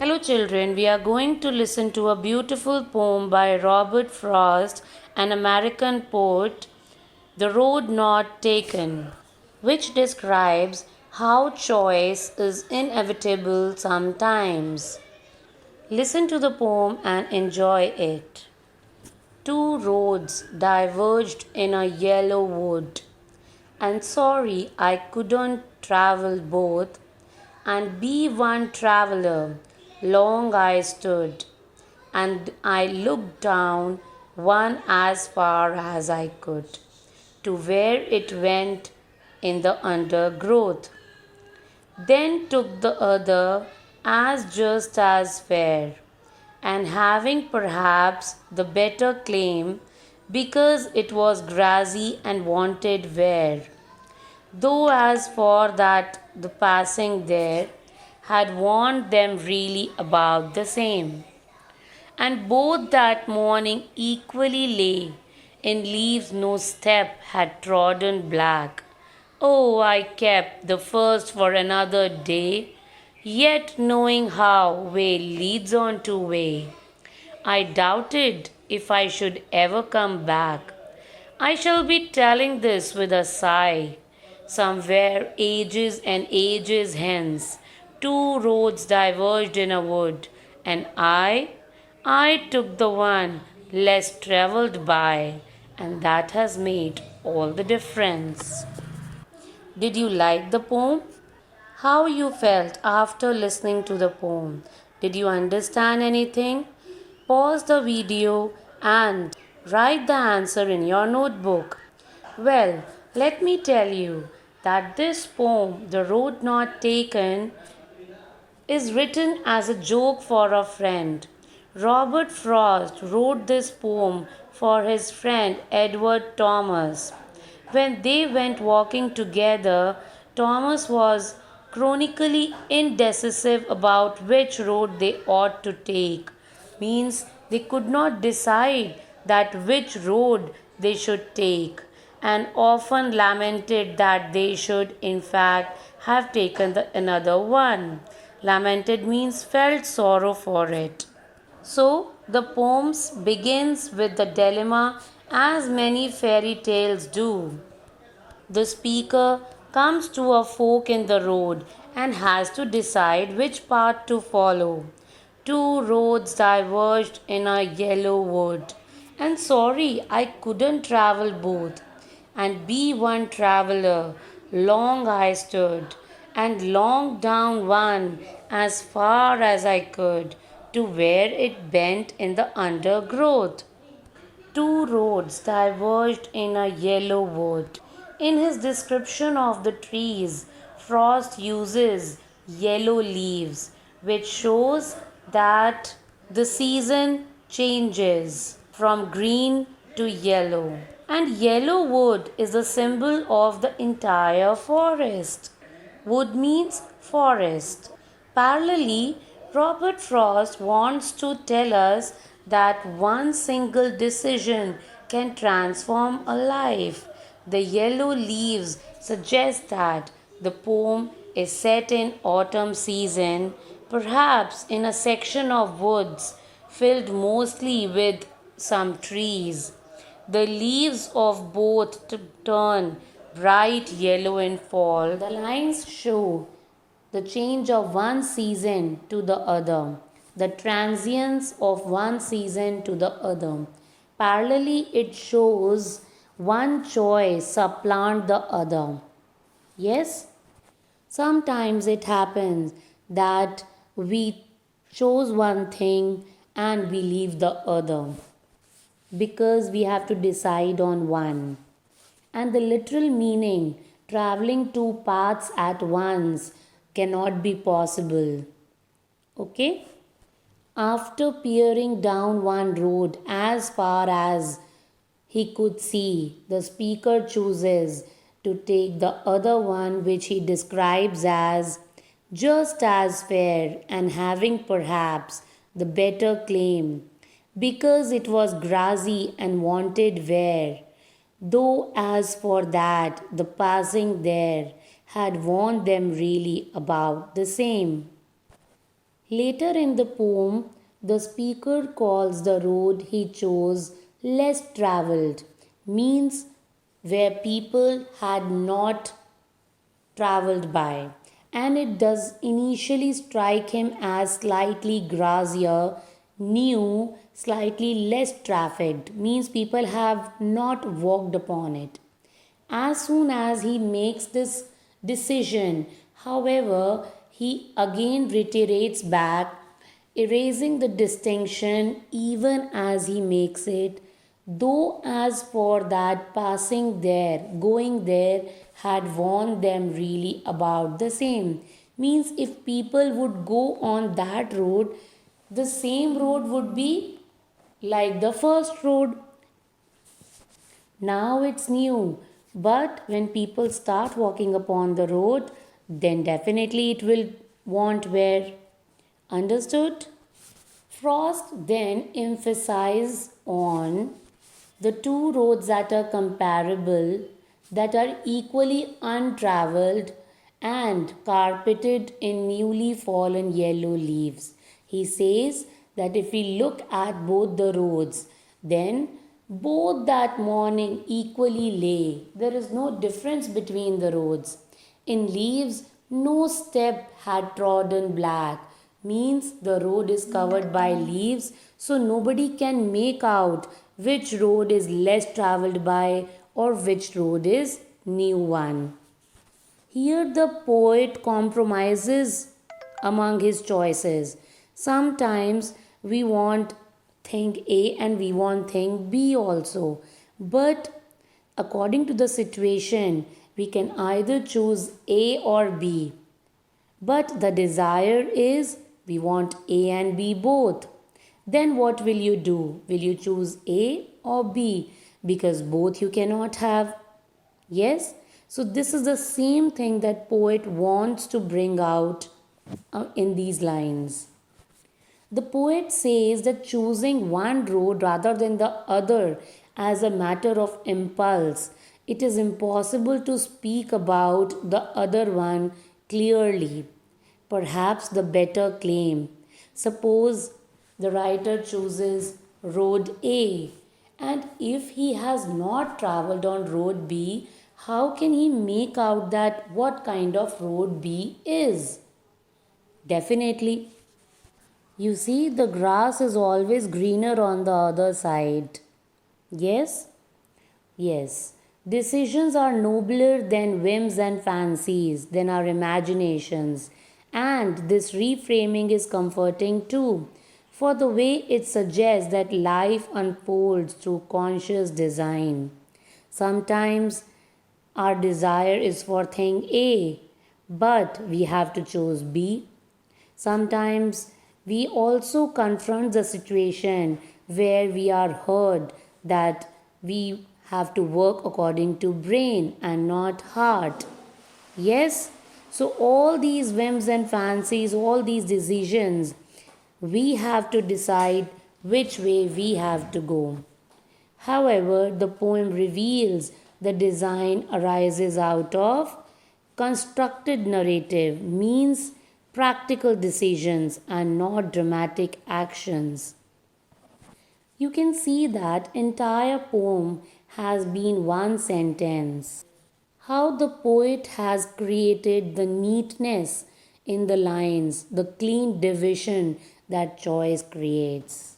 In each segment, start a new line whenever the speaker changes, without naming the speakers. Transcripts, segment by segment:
Hello, children. We are going to listen to a beautiful poem by Robert Frost, an American poet, The Road Not Taken, which describes how choice is inevitable sometimes. Listen to the poem and enjoy it. Two roads diverged in a yellow wood, and sorry I couldn't travel both and be one traveler. Long I stood, and I looked down one as far as I could to where it went in the undergrowth. Then took the other as just as fair, and having perhaps the better claim because it was grassy and wanted wear. Though as for that the passing there had warned them really about the same. And both that morning equally lay in leaves no step had trodden black. Oh, I kept the first for another day, yet knowing how way leads on to way. I doubted if I should ever come back. I shall be telling this with a sigh. Somewhere ages and ages hence, two roads diverged in a wood, and I took the one less travelled by, and that has made all the difference. Did you like the poem? How you felt after listening to the poem? Did you understand anything? Pause the video and write the answer in your notebook. Well, let me tell you that this poem, The Road Not Taken, is written as a joke for a friend. Robert Frost wrote this poem for his friend Edward Thomas. When they went walking together, Thomas was chronically indecisive about which road they ought to take. Means they could not decide that which road they should take, and often lamented that they should in fact have taken another one. Lamented means felt sorrow for it. So the poem begins with the dilemma as many fairy tales do. The speaker comes to a fork in the road and has to decide which path to follow. Two roads diverged in a yellow wood, and sorry I couldn't travel both and be one traveler. Long I stood and longed down one as far as I could to where it bent in the undergrowth. Two roads diverged in a yellow wood. In his description of the trees, Frost uses yellow leaves, which shows that the season changes from green to yellow. And yellow wood is a symbol of the entire forest. Wood means forest. Parallelly, Robert Frost wants to tell us that one single decision can transform a life. The yellow leaves suggest that the poem is set in autumn season, perhaps in a section of woods filled mostly with some trees. The leaves of both turn bright yellow in fall. The lines show the change of one season to the other, the transience of one season to the other. Parallelly, it shows one choice supplant the other. Yes, sometimes it happens that we chose one thing and we leave the other because we have to decide on one. And the literal meaning, traveling two paths at once, cannot be possible. Okay? After peering down one road as far as he could see, the speaker chooses to take the other one, which he describes as just as fair and having perhaps the better claim, because it was grassy and wanted wear. Though as for that, the passing there had warned them really about the same. Later in the poem, the speaker calls the road he chose less traveled, means where people had not traveled by, and it does initially strike him as slightly grassier, new, slightly less trafficked, means people have not walked upon it. As soon as he makes this decision, however, he again reiterates back, erasing the distinction even as he makes it, though as for that passing there, going there had warned them really about the same. Means if people would go on that road, the same road would be like the first road. Now it's new, but when people start walking upon the road, then definitely it will want wear. Understood? Frost then emphasizes on the two roads that are comparable, that are equally untraveled and carpeted in newly fallen yellow leaves. He says that if we look at both the roads, then both that morning equally lay. There is no difference between the roads. In leaves, no step had trodden black, means the road is covered by leaves, so nobody can make out which road is less traveled by or which road is new one. Here the poet compromises among his choices. Sometimes we want thing A and we want thing B also. But according to the situation, we can either choose A or B. But the desire is we want A and B both. Then what will you do? Will you choose A or B? Because both you cannot have. Yes? So this is the same thing that poet wants to bring out in these lines. The poet says that choosing one road rather than the other as a matter of impulse, it is impossible to speak about the other one clearly. Perhaps the better claim. Suppose the writer chooses road A, and if he has not traveled on road B, how can he make out that what kind of road B is? Definitely. You see, the grass is always greener on the other side. Yes? Yes. Decisions are nobler than whims and fancies, than our imaginations. And this reframing is comforting too, for the way it suggests that life unfolds through conscious design. Sometimes our desire is for thing A, but we have to choose B. Sometimes we also confront the situation where we are heard that we have to work according to brain and not heart. Yes? So, all these whims and fancies, all these decisions, we have to decide which way we have to go. However, the poem reveals the design arises out of constructed narrative, means practical decisions and not dramatic actions. You can see that entire poem has been one sentence. How the poet has created the neatness in the lines, the clean division that choice creates.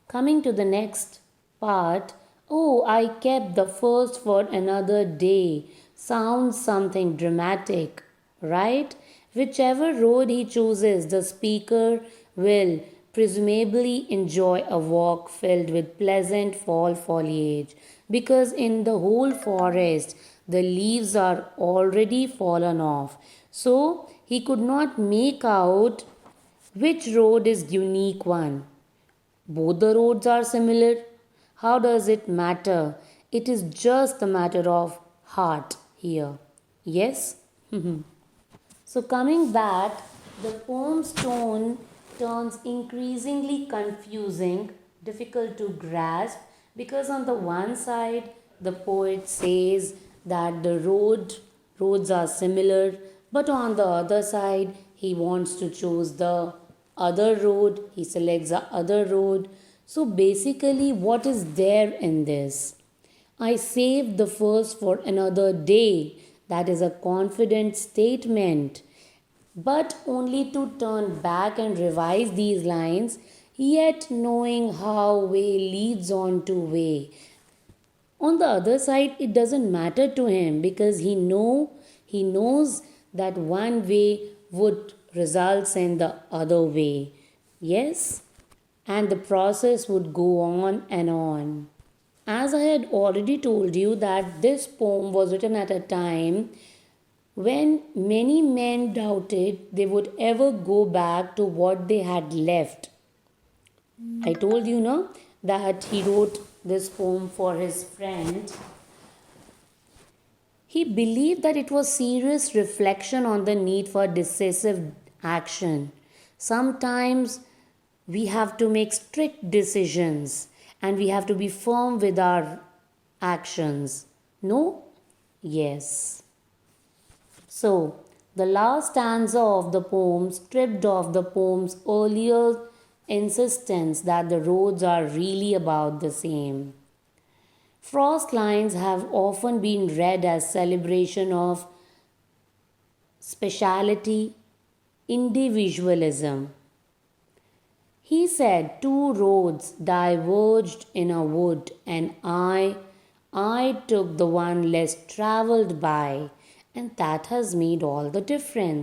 Coming to the next part, oh, I kept the first for another day, sounds something dramatic, right? Whichever road he chooses, the speaker will presumably enjoy a walk filled with pleasant fall foliage, because in the whole forest the leaves are already fallen off. So he could not make out which road is unique one. Both the roads are similar. How does it matter? It is just a matter of heart here. Yes? So, coming back, the poem's tone turns increasingly confusing, difficult to grasp, because on the one side, the poet says that the roads are similar, but on the other side, he wants to choose the other road, he selects the other road. So basically, what is there in this? I saved the first for another day. That is a confident statement. But only to turn back and revise these lines, yet knowing how way leads on to way. On the other side, it doesn't matter to him because he knows that one way would results in the other way. Yes, and the process would go on and on. As I had already told you that this poem was written at a time when many men doubted they would ever go back to what they had left. I told you no that he wrote this poem for his friend. He believed that it was serious reflection on the need for decisive action. Sometimes we have to make strict decisions and we have to be firm with our actions. No? Yes. So, the last stanza of the poem stripped off the poem's earlier insistence that the roads are really about the same. Frost lines have often been read as celebration of speciality, individualism. He said two roads diverged in a wood and I took the one less traveled by, and that has made all the difference.